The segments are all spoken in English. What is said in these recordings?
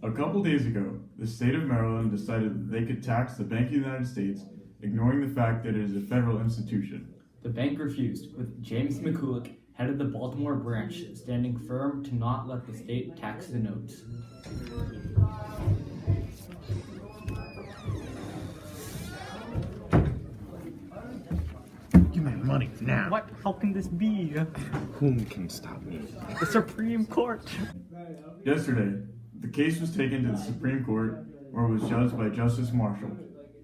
A couple days ago, the state of Maryland decided that they could tax the Bank of the United States, ignoring the fact that it is a federal institution. The bank refused, with James McCulloch, head of the Baltimore branch, standing firm to not let the state tax the notes. Give me money now. What? How can this be? Whom can stop me? The Supreme Court! Yesterday, the case was taken to the Supreme Court, where it was judged by Justice Marshall.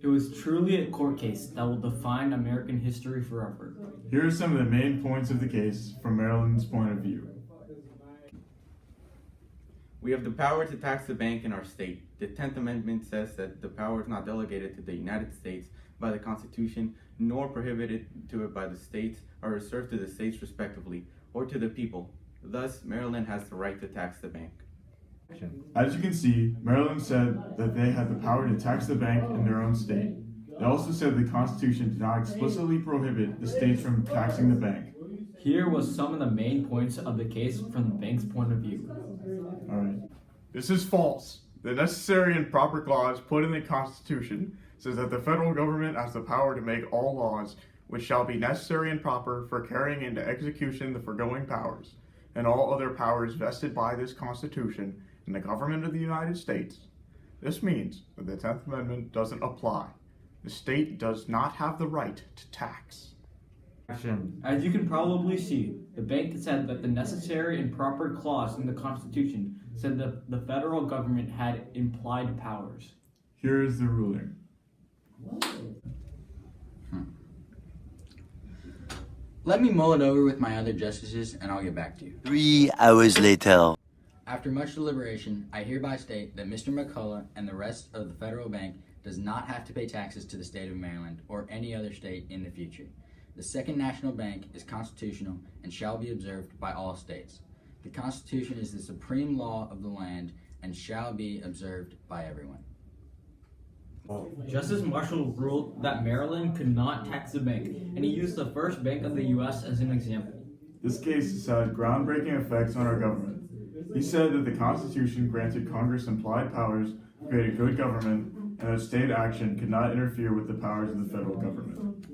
It was truly a court case that will define American history forever. Here are some of the main points of the case from Maryland's point of view. We have the power to tax the bank in our state. The 10th Amendment says that the power is not delegated to the United States by the Constitution, nor prohibited to it by the states, or reserved to the states respectively, or to the people. Thus, Maryland has the right to tax the bank. As you can see, Maryland said that they had the power to tax the bank in their own state. They also said the Constitution did not explicitly prohibit the states from taxing the bank. Here was some of the main points of the case from the bank's point of view. Alright. This is false. The necessary and proper clause put in the Constitution says that the federal government has the power to make all laws which shall be necessary and proper for carrying into execution the foregoing powers, and all other powers vested by this Constitution in the government of the United States. This means that the 10th Amendment doesn't apply. The state does not have the right to tax. As you can probably see, the bank said that the necessary and proper clause in the Constitution said that the federal government had implied powers. Here is the ruling. Let me mull it over with my other justices and I'll get back to you. 3 hours later. After much deliberation, I hereby state that Mr. McCullough and the rest of the federal bank does not have to pay taxes to the state of Maryland or any other state in the future. The Second National Bank is constitutional and shall be observed by all states. The Constitution is the supreme law of the land and shall be observed by everyone. Justice Marshall ruled that Maryland could not tax the bank, and he used the first bank of the U.S. as an example. This case has had groundbreaking effects on our government. He said that the Constitution granted Congress implied powers to create a good government, and that state action could not interfere with the powers of the federal government.